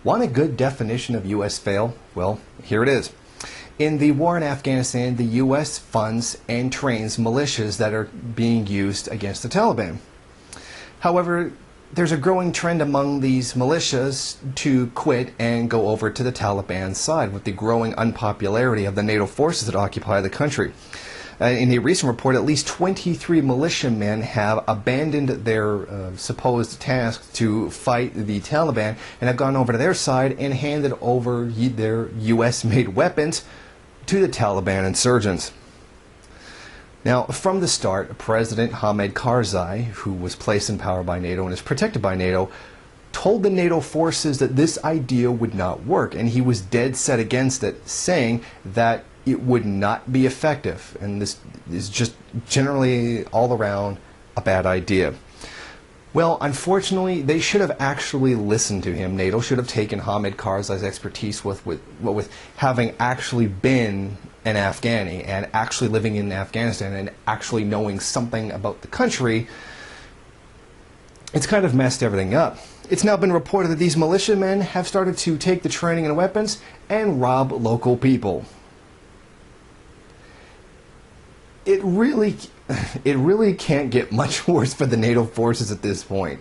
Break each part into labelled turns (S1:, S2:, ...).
S1: Want a good definition of U.S. fail? Well, here it is. In the war in Afghanistan, the U.S. funds and trains militias that are being used against the Taliban. However, there's a growing trend among these militias to quit and go over to the Taliban side with the growing unpopularity of the NATO forces that occupy the country. In a recent report, at least 23 militiamen have abandoned their supposed task to fight the Taliban and have gone over to their side and handed over their US-made weapons to the Taliban insurgents. Now, from the start, President Hamid Karzai, who was placed in power by NATO and is protected by NATO, told the NATO forces that this idea would not work, and he was dead set against it, saying that it would not be effective, and this is just generally all around a bad idea. Well, unfortunately, they should have actually listened to him. NATO should have taken Hamid Karzai's expertise with having actually been an Afghani and actually living in Afghanistan and actually knowing something about the country. It's kind of messed everything up. It's now been reported that these militiamen have started to take the training and weapons and rob local people. It really can't get much worse for the NATO forces at this point.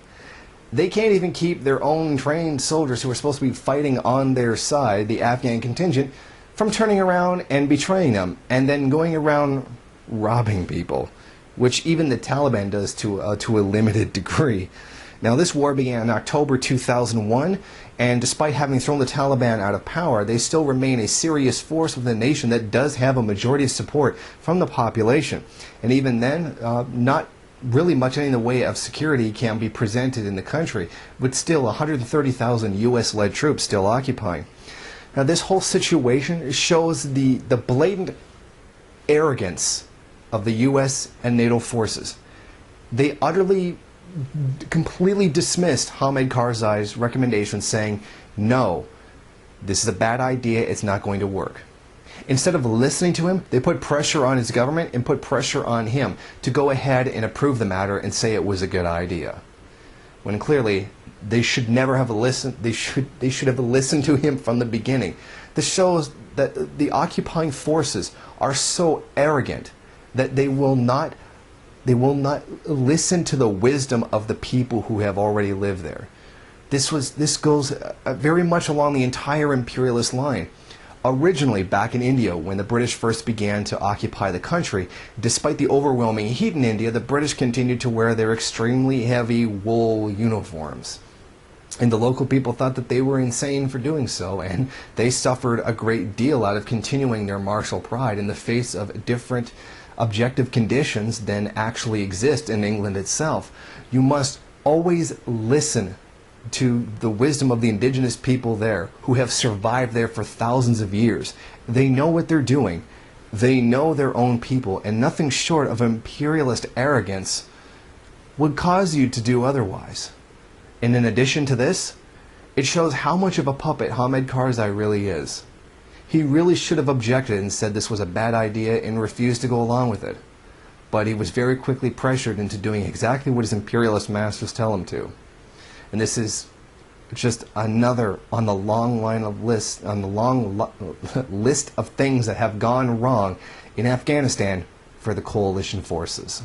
S1: They can't even keep their own trained soldiers who are supposed to be fighting on their side, the Afghan contingent, from turning around and betraying them and then going around robbing people, which even the Taliban does to a limited degree. Now, this war began in October 2001, and despite having thrown the Taliban out of power, they still remain a serious force within the nation that does have a majority of support from the population. And even then, not really much in the way of security can be presented in the country, with still 130,000 US-led troops still occupying. Now, this whole situation shows the blatant arrogance of the US and NATO forces. They completely dismissed Hamid Karzai's recommendation, saying, no, this is a bad idea, it's not going to work. Instead of listening to him, they put pressure on his government and put pressure on him to go ahead and approve the matter and say it was a good idea. When clearly, they should never have listened, they should have listened to him from the beginning. This shows that the occupying forces are so arrogant that they will not listen to the wisdom of the people who have already lived there. This goes very much along the entire imperialist line. Originally, back in India, when the British first began to occupy the country, despite the overwhelming heat in India, the British continued to wear their extremely heavy wool uniforms. And the local people thought that they were insane for doing so, and they suffered a great deal out of continuing their martial pride in the face of different objective conditions than actually exist in England itself. You must always listen to the wisdom of the indigenous people there who have survived there for thousands of years. They know what they're doing. They know their own people, and nothing short of imperialist arrogance would cause you to do otherwise. And in addition to this, it shows how much of a puppet Hamid Karzai really is. He really should have objected and said this was a bad idea and refused to go along with it. But he was very quickly pressured into doing exactly what his imperialist masters tell him to. And this is just another on the long list of things that have gone wrong in Afghanistan for the coalition forces.